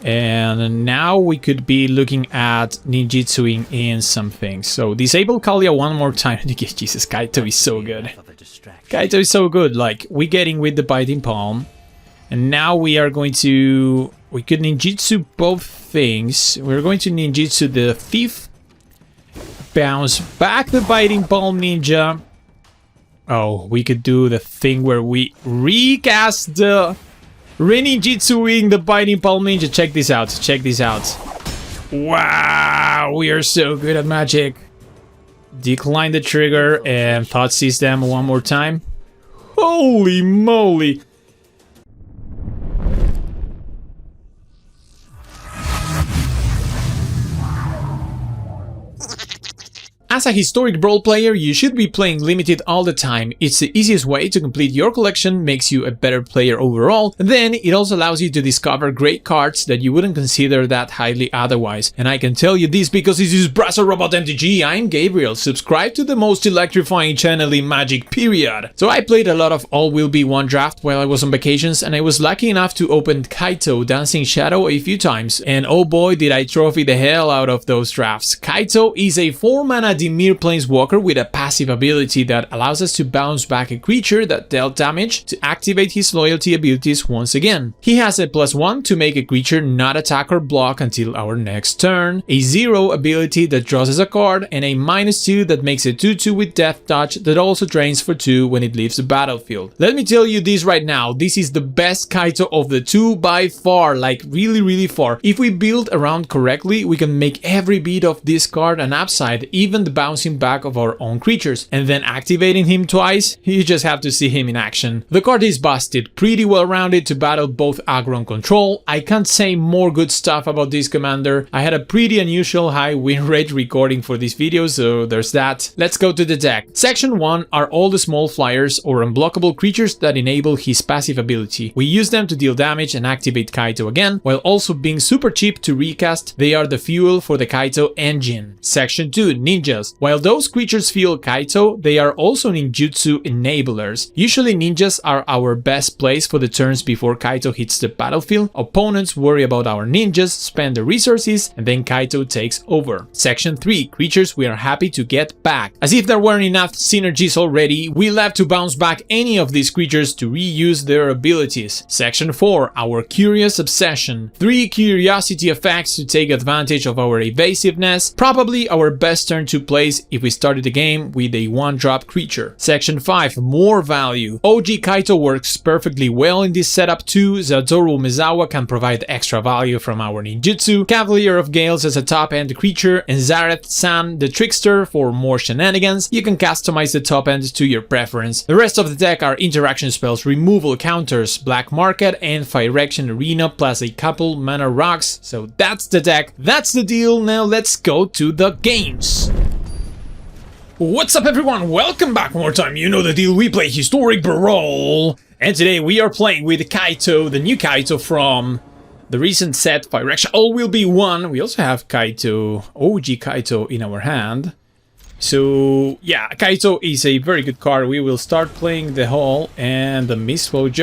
And now we could be looking at ninjutsuing in some things. So disable Kalia one more time. Jesus, Kaito is so good. Kaito is so good. Like, we getting with the biting palm. And now we are going to... We could ninjutsu both things. We're going to ninjutsu the thief. Bounce back the biting palm ninja. Oh, we could do the thing where we recast the... Reninjutsuing the biting palm ninja. Check this out. Check this out. Wow, we are so good at magic. Decline the trigger and thought system one more time. Holy moly. As a Historic Brawl player, you should be playing Limited all the time. It's the easiest way to complete your collection, makes you a better player overall, and then it also allows you to discover great cards that you wouldn't consider that highly otherwise. And I can tell you this because this is Brasso Robot MTG, I'm Gabriel, subscribe to the most electrifying channel in Magic, period. So I played a lot of All Will Be One draft while I was on vacations, and I was lucky enough to open Kaito Dancing Shadow a few times, and oh boy did I trophy the hell out of those drafts. Kaito is a 4-mana Dimir Planeswalker with a passive ability that allows us to bounce back a creature that dealt damage to activate his loyalty abilities once again. He has a +1 to make a creature not attack or block until our next turn, a 0 ability that draws us a card, and a -2 that makes a 2/2 with Death Touch that also drains for 2 when it leaves the battlefield. Let me tell you this right now, this is the best Kaito of the two by far, like really far. If we build around correctly, we can make every bit of this card an upside, even the bouncing back of our own creatures, and then activating him twice, you just have to see him in action. The card is busted, pretty well rounded to battle both aggro and control. I can't say more good stuff about this commander. I had a pretty unusual high win rate recording for this video, so there's that. Let's go to the deck. Section 1 are all the small flyers or unblockable creatures that enable his passive ability. We use them to deal damage and activate Kaito again, while also being super cheap to recast. They are the fuel for the Kaito engine. Section 2, ninjas. While those creatures fuel Kaito, they are also ninjutsu enablers. Usually ninjas are our best place for the turns before Kaito hits the battlefield. Opponents worry about our ninjas, spend the resources, and then Kaito takes over. Section 3, creatures we are happy to get back. As if there weren't enough synergies already, we love to bounce back any of these creatures to reuse their abilities. Section 4, our curious obsession. 3 curiosity effects to take advantage of our evasiveness. Probably our best turn to place if we started the game with a 1-drop creature. Section 5, more value. OG Kaito works perfectly well in this setup too. Satoru Umezawa can provide extra value from our ninjutsu, Cavalier of Gales as a top-end creature, and Zareth-san the Trickster for more shenanigans. You can customize the top end to your preference. The rest of the deck are interaction spells, removal counters, Black Market, and Phyrexian Arena, plus a couple mana rocks. So that's the deck, that's the deal. Now let's go to the games. What's up everyone, welcome back one more time, you know the deal, we play Historic Brawl. And today we are playing with Kaito, the new Kaito from the recent set, Phyrexian All Will Be One. We also have Kaito, OG Kaito in our hand. So yeah, Kaito is a very good card. We will start playing the Hall and the Mistflow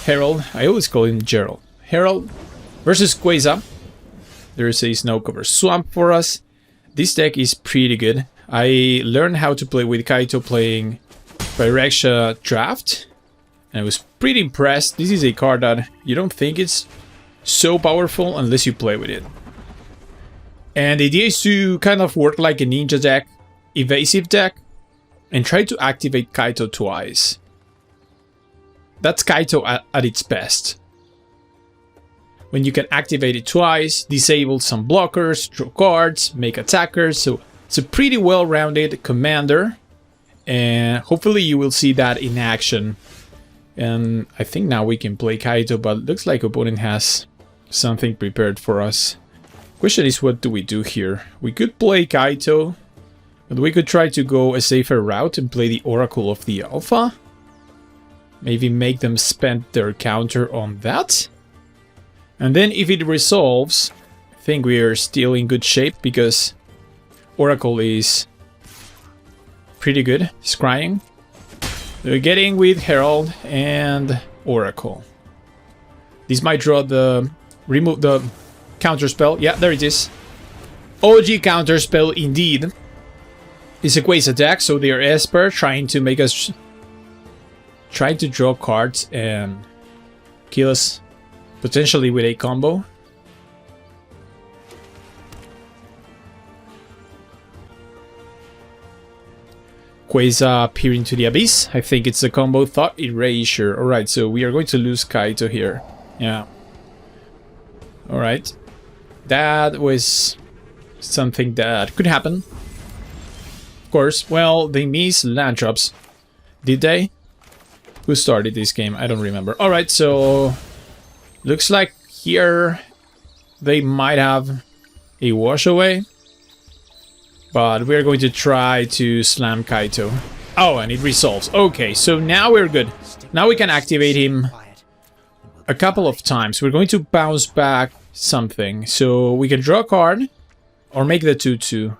Herald, I always call him Gerald. Herald versus Quasar. There's a Snow Cover Swamp for us. This deck is pretty good. I learned how to play with Kaito playing Phyrexia Draft, and I was pretty impressed. This is a card that you don't think it's so powerful unless you play with it. And the idea is to kind of work like a ninja deck, evasive deck, and try to activate Kaito twice. That's Kaito at its best. When you can activate it twice, disable some blockers, draw cards, make attackers, so it's a pretty well-rounded commander, and hopefully you will see that in action. And I think now we can play Kaito, but looks like opponent has something prepared for us. Question is, what do we do here? We could play Kaito, but we could try to go a safer route and play the Oracle of the Alpha. Maybe make them spend their counter on that. And then if it resolves, I think we are still in good shape because Oracle is pretty good, scrying. We're getting with Herald and Oracle. This might draw the remove the counter spell. Yeah, there it is. OG counter spell indeed. It's a Quaze attack, so they are Esper trying to make us try to draw cards and kill us potentially with a combo. Quasar peering to the abyss. I think it's a combo. Thought erasure. Alright, so we are going to lose Kaito here. Yeah. Alright. That was something that could happen. Of course. Well, they missed land drops. Did they? Who started this game? I don't remember. Alright, so looks like here they might have a wash away. But we're going to try to slam Kaito. Oh, and it resolves. Okay, so now we're good. Now we can activate him a couple of times. We're going to bounce back something. So we can draw a card or make the 2-2.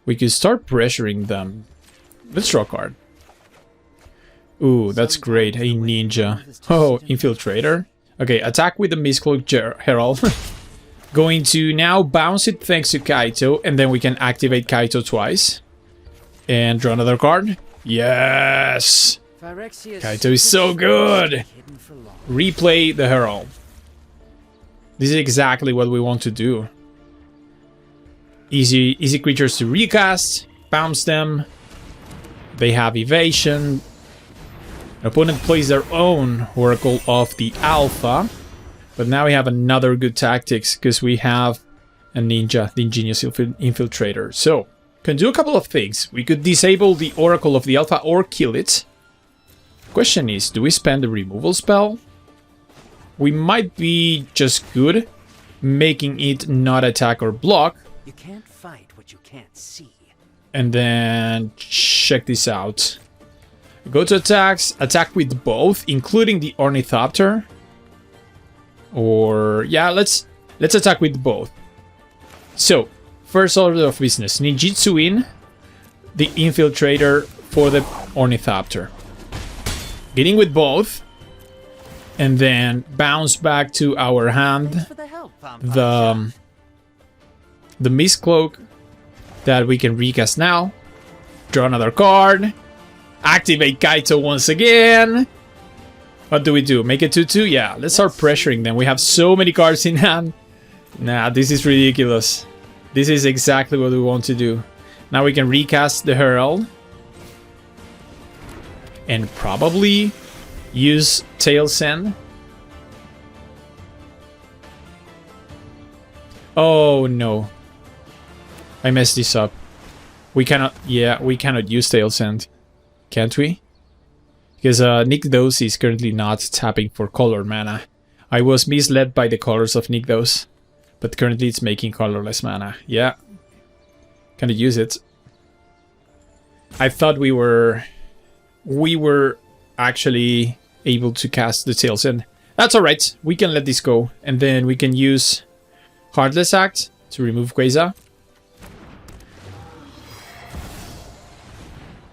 We can start pressuring them. Let's draw a card. Ooh, that's great. A ninja. Oh, infiltrator. Okay, attack with the Mistcloak Herald. Going to now bounce it thanks to Kaito, and then we can activate Kaito twice. And draw another card. Yes! Kaito is so good! Replay the Herald. This is exactly what we want to do. Easy creatures to recast, bounce them. They have evasion. An opponent plays their own Oracle of the Alpha. But now we have another good tactics because we have a ninja, the ingenious infiltrator. So, can do a couple of things. We could disable the Oracle of the Alpha or kill it. Question is, do we spend the removal spell? We might be just good, making it not attack or block. You can't fight what you can't see. And then check this out. Go to attacks, attack with both, including the Ornithopter. Or yeah, let's attack with both. So, first order of business, ninjutsu in the infiltrator for the Ornithopter. Getting with both, and then bounce back to our hand the Mistcloak that we can recast now. Draw another card. Activate Kaito once again. What do we do? Make it 2-2? Yeah, let's start pressuring them. We have so many cards in hand. Nah, this is ridiculous. This is exactly what we want to do. Now we can recast the Herald. And probably use Tail Send. Oh no. I messed this up. We cannot, yeah, we cannot use Tail Send. Can't we? Because Nykthos is currently not tapping for color mana. I was misled by the colors of Nykthos, but currently it's making colorless mana. Yeah. Can I use it? I thought we were actually able to cast the Tail Send. That's alright. We can let this go. And then we can use Heartless Act to remove Quasar.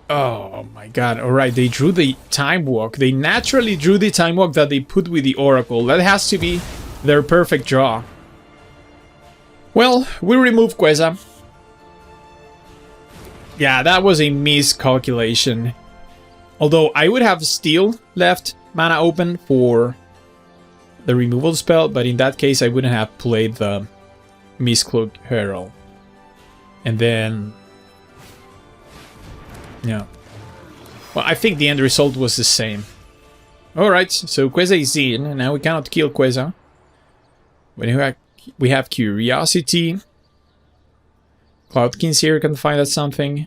Oh my god, alright, they drew the Time Walk. They naturally drew the Time Walk that they put with the Oracle. That has to be their perfect draw. Well, we remove Quasar. Yeah, that was a miscalculation. Although I would have still left mana open for the removal spell, but in that case I wouldn't have played the Mistcloak Herald. And then... yeah. Well, I think the end result was the same. Alright, so Quasar is in. Now we cannot kill Quasar. We have Curiosity. Cloudkins here can find us something.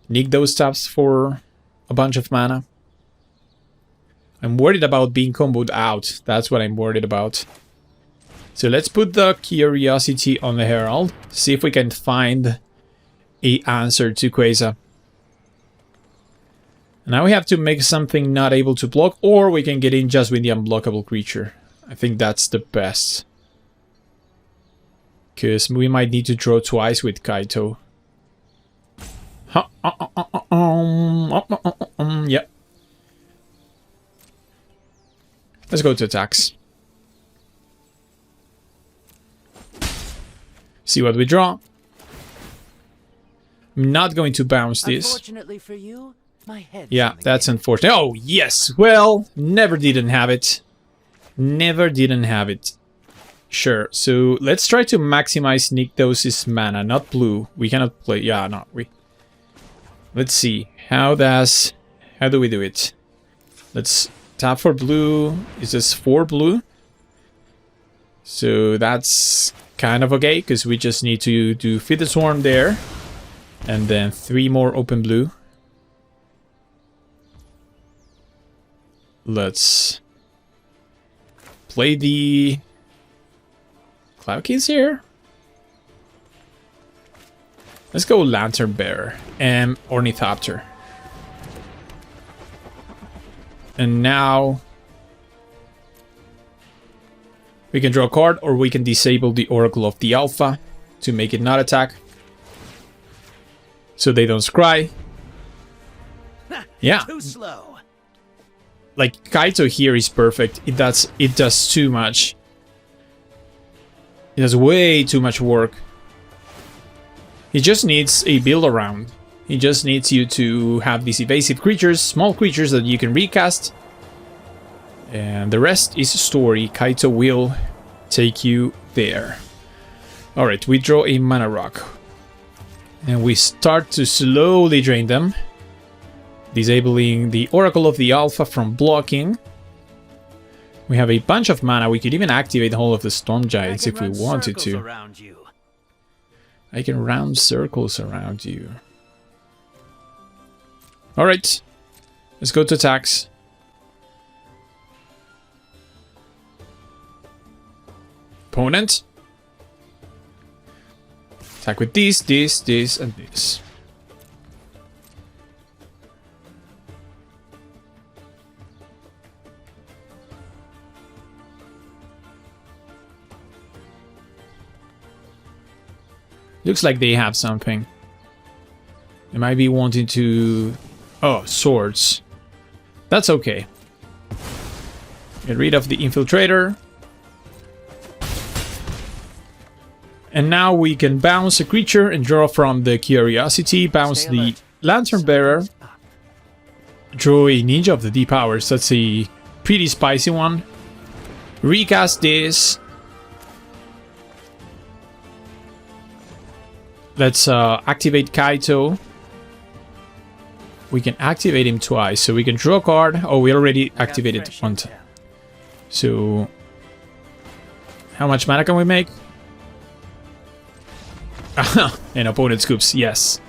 Nykthos taps for a bunch of mana. I'm worried about being comboed out. That's what I'm worried about. So let's put the Curiosity on the Herald. See if we can find an answer to Quasar. Now we have to make something not able to block, or we can get in just with the unblockable creature. I think that's the best. Because we might need to draw twice with Kaito. Yep. Let's go to attacks. See what we draw. I'm not going to bounce this. Unfortunately for you, my head's Yeah, on the that's game. unfortunate. Oh, yes. Well, never didn't have it. Never didn't have it. Sure. So let's try to maximize Nykthos's mana, not blue. We cannot play. Yeah, no. Let's see. How do we do it? Let's tap for blue. Is this 4 blue? So that's kind of okay, because we just need to do Feed the Swarm there. And then 3 more open blue. Let's play the Cloud Keys here. Let's go Lantern Bearer and Ornithopter. And now we can draw a card, or we can disable the Oracle of the Alpha to make it not attack, so they don't scry. Yeah. Too slow. Like, Kaito here is perfect. It does too much. It does way too much work. He just needs a build around. He just needs you to have these evasive creatures, small creatures that you can recast. And the rest is story. Kaito will take you there. Alright, we draw a mana rock. And we start to slowly drain them. Disabling the Oracle of the Alpha from blocking. We have a bunch of mana. We could even activate the whole of the Storm Giants if we wanted to. Around you. I can round circles around you. Alright. Let's go to attacks. Opponent. Attack with this, and this. Looks like they have something. They might be wanting to... Oh, swords. That's okay. Get rid of the Infiltrator. And now we can bounce a creature and draw from the Curiosity. Bounce the Lantern Bearer. Draw a Ninja of the Deep Hours. That's a pretty spicy one. Recast this. Let's activate Kaito. We can activate him twice, so we can draw a card. Oh, we already activated one time. So, how much mana can we make? An opponent scoops, yes.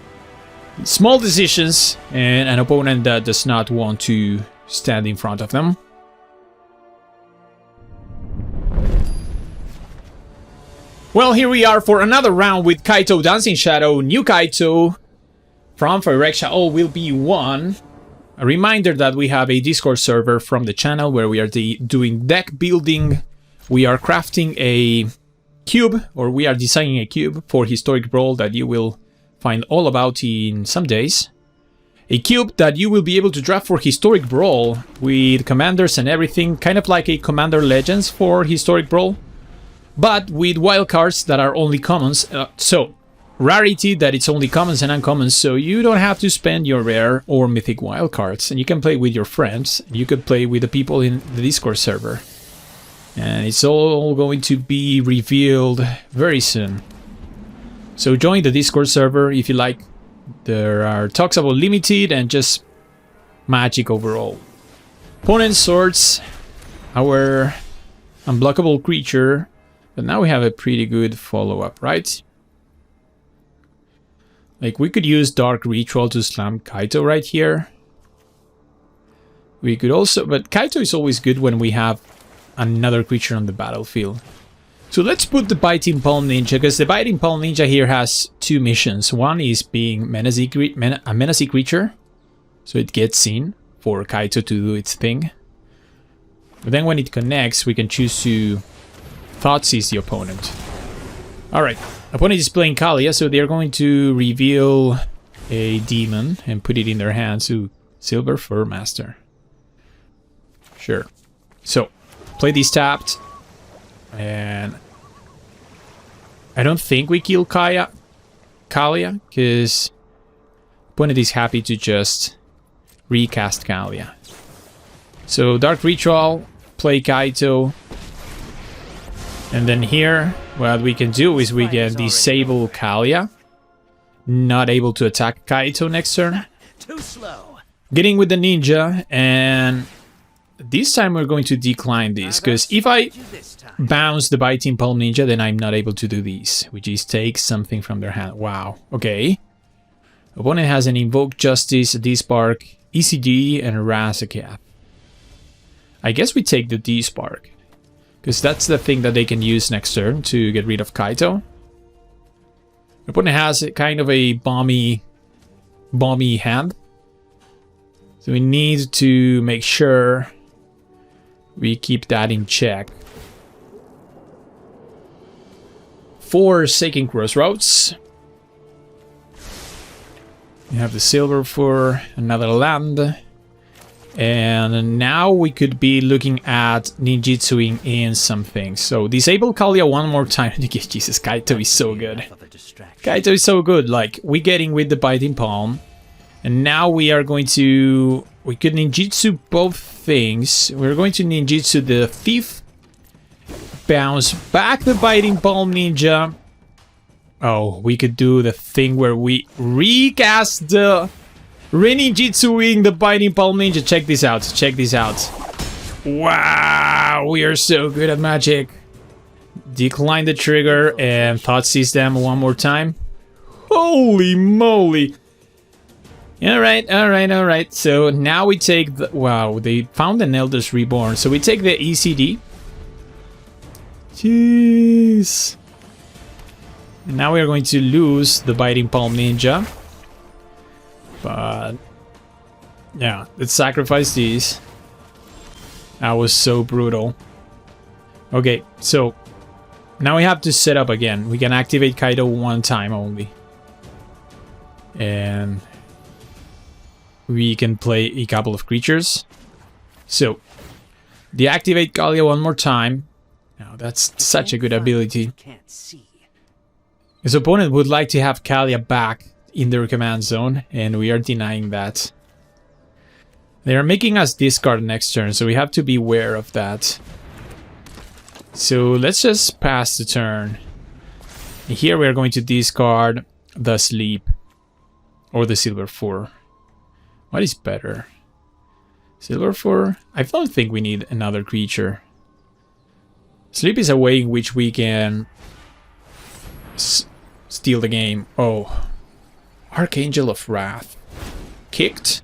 Small decisions, and an opponent that does not want to stand in front of them. Well, here we are for another round with Kaito Dancing Shadow. New Kaito from Phyrexia All will be one. A reminder that we have a Discord server from the channel where we are doing deck building. We are crafting a cube, or we are designing a cube for Historic Brawl that you will find all about in some days. A cube that you will be able to draft for Historic Brawl with commanders and everything, kind of like a Commander Legends for Historic Brawl. But with wildcards that are only commons, so rarity that it's only commons and uncommons, so you don't have to spend your rare or mythic wildcards, and you can play with your friends, you could play with the people in the Discord server. And it's all going to be revealed very soon. So join the Discord server if you like. There are talks about limited and just magic overall. Opponent swords our unblockable creature. But now we have a pretty good follow-up, right? Like, we could use Dark Ritual to slam Kaito right here. We could also... But Kaito is always good when we have another creature on the battlefield. So let's put the Biting Palm Ninja, because the Biting Palm Ninja here has 2 missions. One is being a menacing creature, so it gets seen for Kaito to do its thing. But then when it connects, we can choose to... Thought seize the opponent. Alright, opponent is playing Kalia, so they're going to reveal a demon and put it in their hands. Ooh, Silver Fur Master. Sure. So, play this tapped. And I don't think we kill Kalia, because opponent is happy to just recast Kalia. So Dark Ritual, play Kaito, and then here what we can do is we can disable Kalia, not able to attack Kaito next turn. Too slow. Getting with the ninja, and this time we're going to decline this, because if I bounce the Biting Palm Ninja, then I'm not able to do these, which is take something from their hand. Wow, okay. Opponent has an Invoke Justice, a D-Spark, ECD, and a Razakap. I guess we take the D-Spark, because that's the thing that they can use next turn to get rid of Kaito. Opponent has kind of a bomby hand. So we need to make sure we keep that in check. 4 Sacred Crossroads. We have the silver for another land. And now we could be looking at ninjutsuing in something. So disable Kalia one more time. Jesus, Kaito is so good. Kaito is so good. Like, we getting with the Biting Palm. And now we are going to... We could ninjutsu both things. We're going to ninjutsu the Thief. Bounce back the Biting Palm Ninja. Oh, we could do the thing where we recast the... Reninjutsuing the Biting Palm Ninja. Check this out. Check this out. Wow, we are so good at magic. Decline the trigger and Thought Seize them one more time. Holy moly. Alright. So now we take the... Wow, they found an Elders Reborn. So we take the ECD. Jeez. And now we are going to lose the Biting Palm Ninja. But... yeah, let's sacrifice these. That was so brutal. Okay, so... now we have to set up again. We can activate Kaito one time only. And... we can play a couple of creatures. So, deactivate Kalia one more time. Now, that's such a good ability. His opponent would like to have Kalia back in their command zone, and we are denying that. They are making us discard next turn, so we have to be aware of that. So, let's just pass the turn. Here we are going to discard the Sleep, or the Silver 4. What is better? Silver 4? I don't think we need another creature. Sleep is a way in which we can steal the game. Oh. Archangel of Wrath. Kicked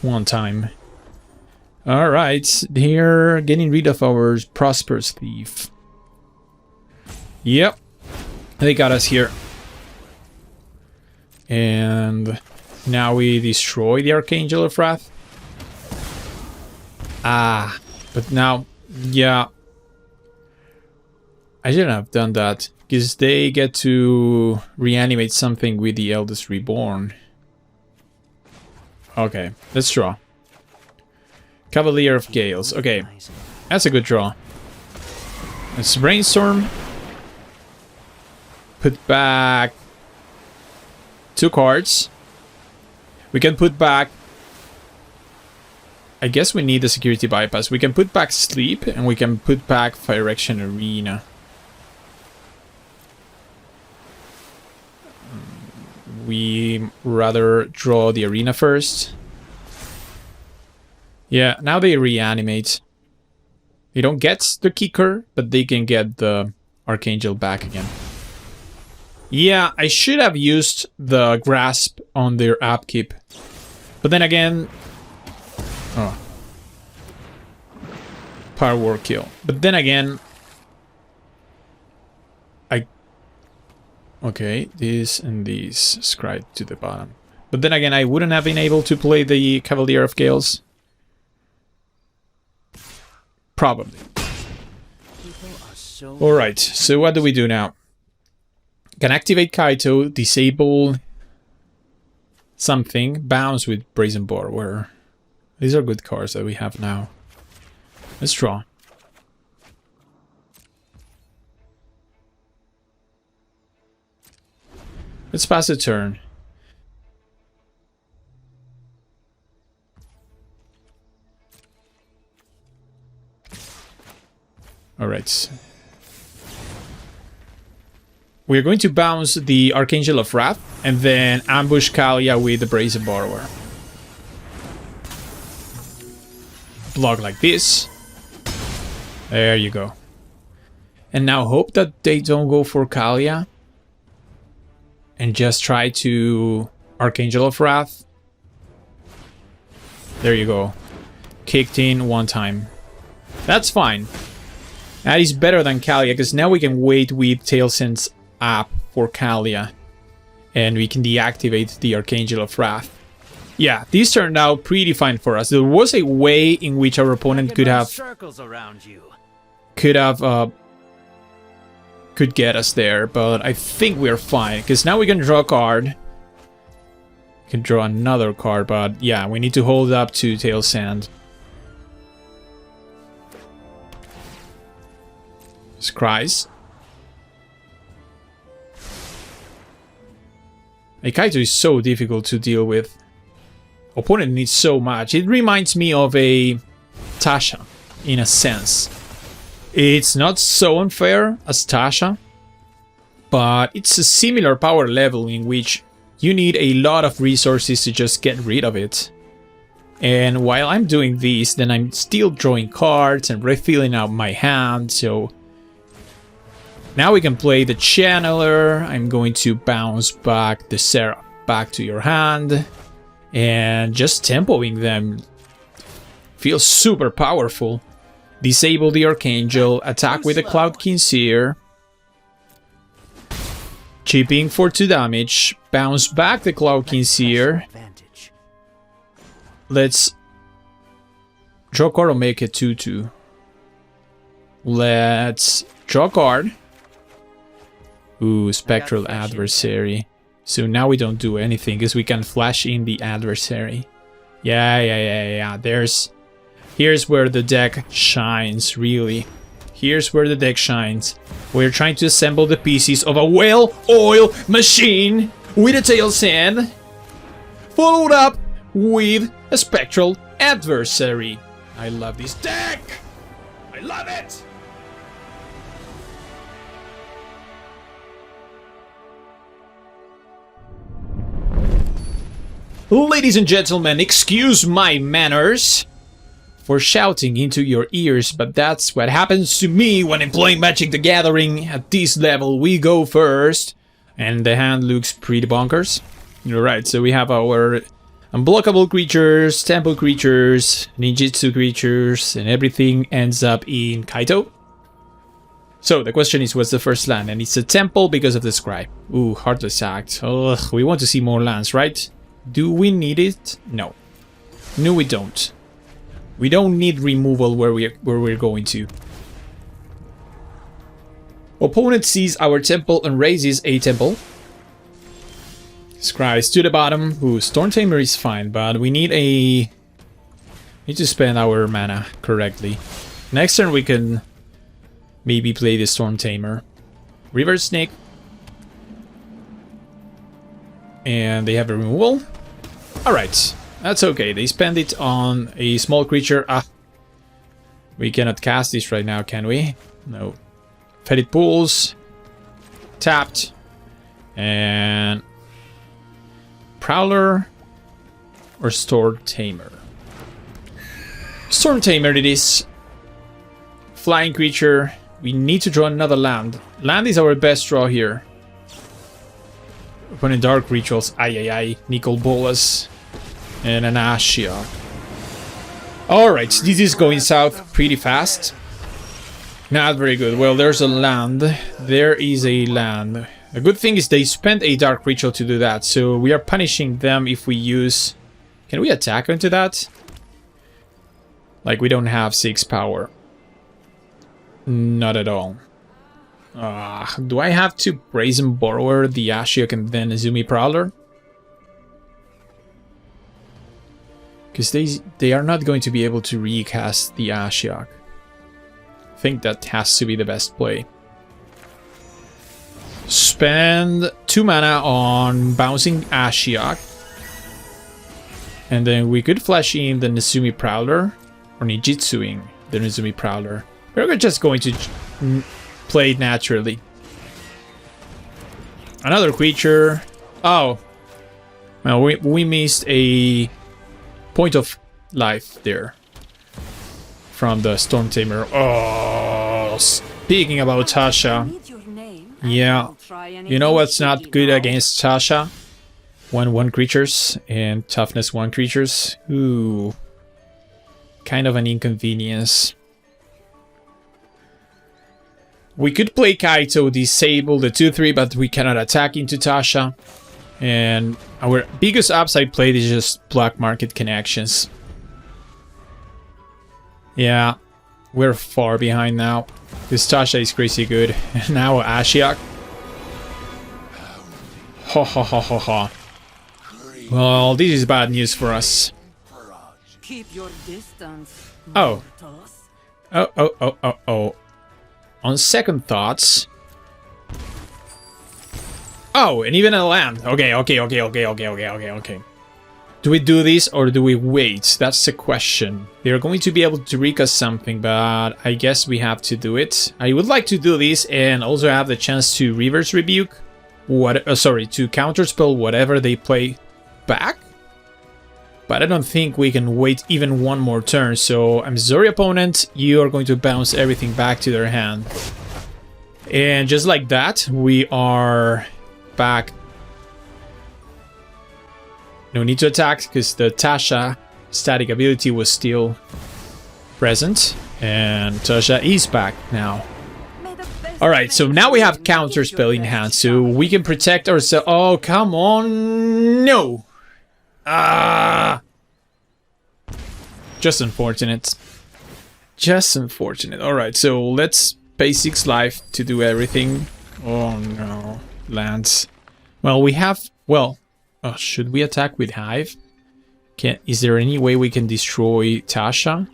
one time. Alright, they're getting rid of our Prosperous Thief. Yep. They got us here. And... now we destroy the Archangel of Wrath. Ah, but now, yeah. I shouldn't have done that, because they get to reanimate something with the Eldest Reborn. Okay, let's draw. Cavalier of Gales. Okay, that's a good draw. Let's brainstorm. Put back 2 cards. We can put back... I guess we need a security bypass. We can put back Sleep, and we can put back Fire Action Arena. We rather draw the Arena first. Yeah, now they reanimate. They don't get the Kicker, but they can get the Archangel back again. Yeah, I should have used the Grasp on their upkeep. But then again... oh. Power Word kill. But then again... okay, this and this scribe to the bottom. But then again, I wouldn't have been able to play the Cavalier of Gales. Probably. Alright, so what do we do now? Can activate Kaito, disable something, bounce with Brazen Borrower. These are good cards that we have now. Let's draw. Let's pass the turn. Alright. We're going to bounce the Archangel of Wrath and then ambush Kalia with the Brazen Borrower. Block like this. There you go. And now hope that they don't go for Kalia. And just try to Archangel of Wrath. There you go. Kicked in one time. That's fine. That is better than Kalia, because now we can wait with Tailsend's app for Kalia. And we can deactivate the Archangel of Wrath. Yeah, this turned out pretty fine for us. There was a way in which our opponent could have... circles around you. Could get us there, but I think we're fine, because now we can draw a card. We can draw another card, but yeah, we need to hold up to Tailsend. Scries. Kaito is so difficult to deal with. Opponent needs so much. It reminds me of a Tasha, in a sense. It's not so unfair as Tasha, but it's a similar power level in which you need a lot of resources to just get rid of it. And while I'm doing this, then I'm still drawing cards and refilling out my hand, so... Now we can play the Channeler. I'm going to bounce back the Seraph back to your hand. And just tempoing them feels super powerful. Disable the Archangel, attack with the Cloud King Seer. Chipping for 2 damage. Bounce back the Cloud King Seer. Let's draw a card or make it 2-2. Let's draw a card. Ooh, Spectral Adversary. So now we don't do anything because we can flash in the adversary. Yeah. Here's where the deck shines, really. Here's where the deck shines. We're trying to assemble the pieces of a well-oiled machine with a Tailsend, followed up with a Spectral Adversary. I love this deck! I love it! Ladies and gentlemen, excuse my manners for shouting into your ears, but that's what happens to me when I'm playing Magic the Gathering. At this level, we go first, and the hand looks pretty bonkers. Alright, so we have our unblockable creatures, temple creatures, ninjutsu creatures, and everything ends up in Kaito. So the question is, what's the first land? And it's a temple because of the scribe. Ooh, Heartless Act. Ugh, we want to see more lands, right? Do we need it? No. No, we don't. We don't need removal where we're going to. Opponent sees our temple and raises a temple. Scries to the bottom. Ooh, Storm Tamer is fine, but we need to spend our mana correctly. Next turn we can maybe play the Storm Tamer. River Snake. And they have a removal. Alright, that's okay. They spend it on a small creature. We cannot cast this right now, can we? No. Fetid Pools. Tapped. And... Prowler. Or Storm Tamer. Storm Tamer it is. Flying creature. We need to draw another land. Land is our best draw here. Opponent Dark Rituals, Nicol Bolas, and an Ashiok. Alright, this is going south pretty fast. Not very good. Well, there's a land. There is a land. The good thing is they spent a Dark Ritual to do that, so we are punishing them if we use... Can we attack into that? Like, we don't have 6 power. Not at all. Do I have to Brazen Borrower, the Ashiok, and then Azumi Prowler? Because they are not going to be able to recast the Ashiok. I think that has to be the best play. Spend 2 mana on bouncing Ashiok. And then we could flash in the Nezumi Prowler. Or Nijitsuing the Nezumi Prowler. We're just going to play it naturally. Another creature. Oh. Well, we missed a point of life there. From the Storm Tamer. Oh, speaking about Tasha. Yeah. You know what's not good against Tasha? 1/1 creatures and toughness 1 creatures. Ooh. Kind of an inconvenience. We could play Kaito, disable the 2/3, but we cannot attack into Tasha. And our biggest upside play is just black market connections. Yeah, we're far behind now. This Tasha is crazy good. And now Ashiok. Ha ha ha ha ha. Well, this is bad news for us. Keep your distance. Oh. Oh. On second thoughts. Oh, and even a land. Okay. Do we do this or do we wait? That's the question. They're going to be able to reek us something, but I guess we have to do it. I would like to do this and also have the chance to reverse rebuke. To counterspell whatever they play back. But I don't think we can wait even one more turn. So I'm sorry, opponent. You are going to bounce everything back to their hand. And just like that, we are back. No need to attack because the Tasha static ability was still present. And Tasha is back now. Alright, so now we have counterspell in hand. So we can protect ourselves. Oh, come on. No. Just unfortunate. Alright, so let's pay 6 life to do everything. Oh no. Lands. Well, we have... Well, should we attack with Hive? Is there any way we can destroy Tasha?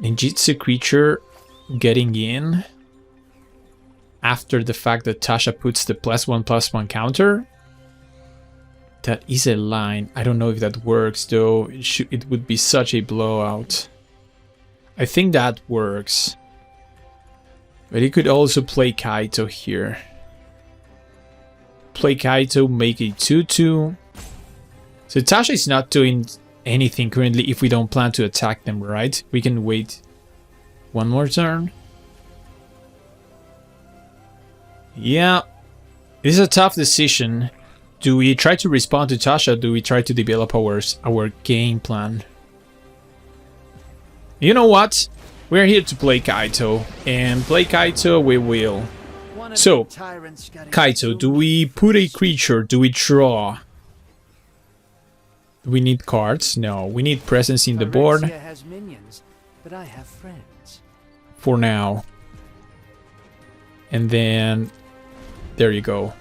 Ninjutsu creature getting in after the fact that Tasha puts the +1/+1 counter? That is a line. I don't know if that works though. It would be such a blowout. I think that works. But he could also play Kaito here. Play Kaito, make a 2/2. So Tasha is not doing anything currently if we don't plan to attack them, right? We can wait one more turn. Yeah. This is a tough decision. Do we try to respond to Tasha? Do we try to develop our game plan? You know what? We're here to play Kaito. And play Kaito we will. So, Kaito, do we put a creature? Do we draw? Do we need cards? No, we need presence in the board. Has minions, but I have friends. For now. And then... There you go.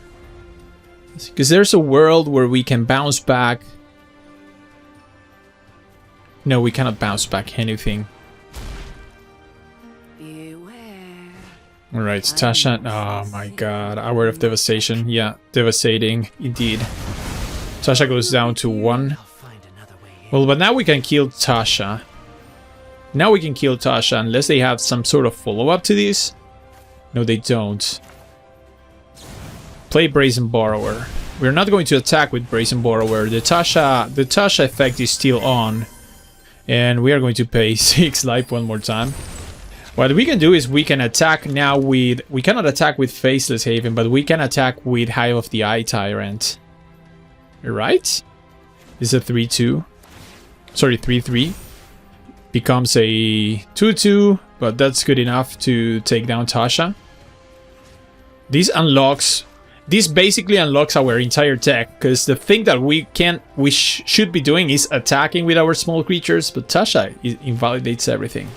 Because there's a world where we can bounce back. No, we cannot bounce back anything. Alright, Tasha. Oh my god. Hour of Devastation. Yeah, devastating indeed. Tasha goes down to 1. Well, but now we can kill Tasha. Now we can kill Tasha unless they have some sort of follow-up to this. No, they don't. Play Brazen Borrower. We're not going to attack with Brazen Borrower. The Tasha effect is still on. And we are going to pay 6 life one more time. What we can do is we can attack now with... We cannot attack with Faceless Haven, but we can attack with Hive of the Eye Tyrant. Right? This is a 3-2. Sorry, 3-3. Becomes a 2-2, but that's good enough to take down Tasha. This basically unlocks our entire deck, because the thing that we should be doing is attacking with our small creatures, but Tasha invalidates everything.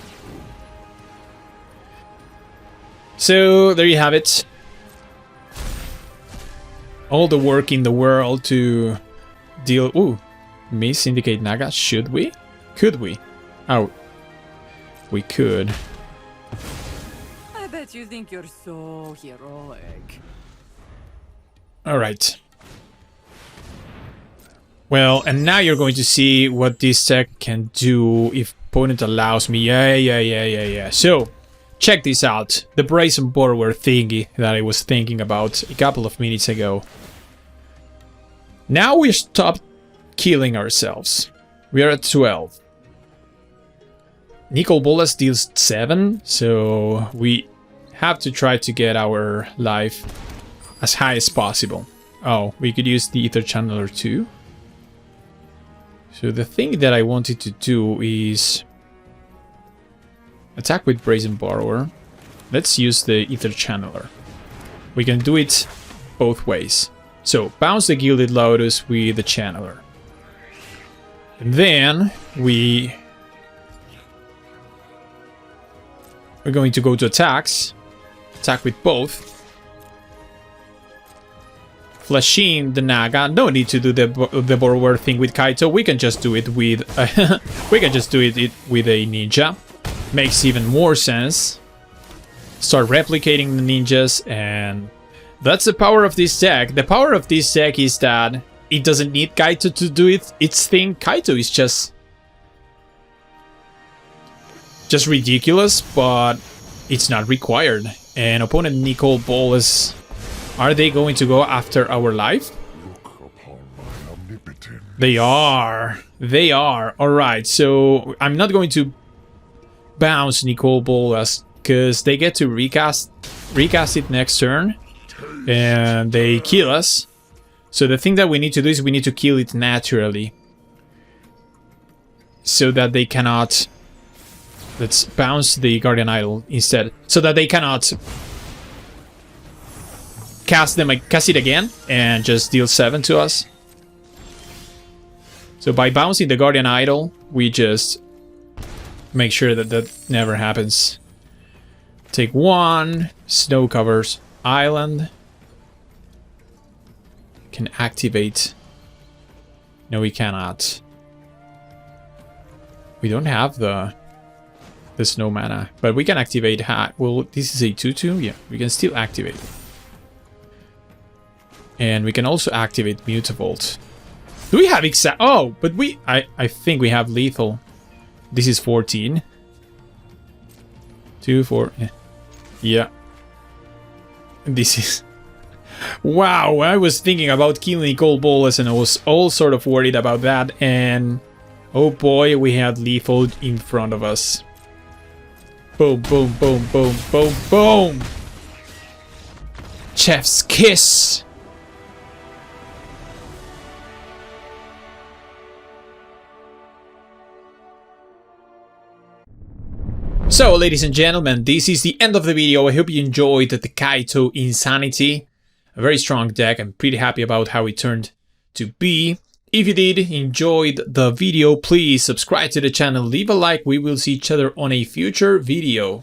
So there you have it. All the work in the world to deal... Ooh, Miss Indicate Naga. Should we? Could we? Oh, we could. I bet you think you're so heroic. Alright. Well, and now you're going to see what this tech can do if opponent allows me. Yeah. So, check this out. The Brazen Borrower thingy that I was thinking about a couple of minutes ago. Now we stopped killing ourselves. We are at 12. Nicol Bolas deals 7, so we have to try to get our life as high as possible. Oh, we could use the Ether Channeler too. So the thing that I wanted to do is attack with Brazen Borrower. Let's use the Ether Channeler. We can do it both ways. So bounce the Gilded Lotus with the Channeler. And then we're going to go to attacks. Attack with both. Flashing the Naga. No need to do the Borrower thing with Kaito. We can just do it with we can just do it with a ninja. Makes even more sense. Start replicating the ninjas, and that's the power of this deck. The power of this deck is that it doesn't need Kaito to do its thing. Kaito is just ridiculous, but it's not required. And opponent Nicol Bolas, are they going to go after our life? They are. They are. Alright, so I'm not going to bounce Nicol Bolas because they get to recast it next turn and they kill us. So the thing that we need to do is we need to kill it naturally so that they cannot... Let's bounce the Guardian Idol instead, so that they cannot cast it again and just deal 7 to us. So by bouncing the Guardian Idol, we just make sure that that never happens. Take 1, snow covers island. Can activate. No, we cannot. We don't have the snow mana, but we can activate hat. Well, this is a 2/2. Yeah, we can still activate. And we can also activate Mutavault. Do we have exact? Oh, but I think we have lethal. This is 14. 2, 4. Yeah. This is... Wow, I was thinking about killing Nicol Bolas and I was all sort of worried about that. And oh boy, we had lethal in front of us. Boom, boom, boom, boom, boom, boom. Chef's kiss. So, ladies and gentlemen, this is the end of the video. I hope you enjoyed the Kaito Insanity. A very strong deck. I'm pretty happy about how it turned to be. If you did enjoy the video, please subscribe to the channel, leave a like. We will see each other on a future video.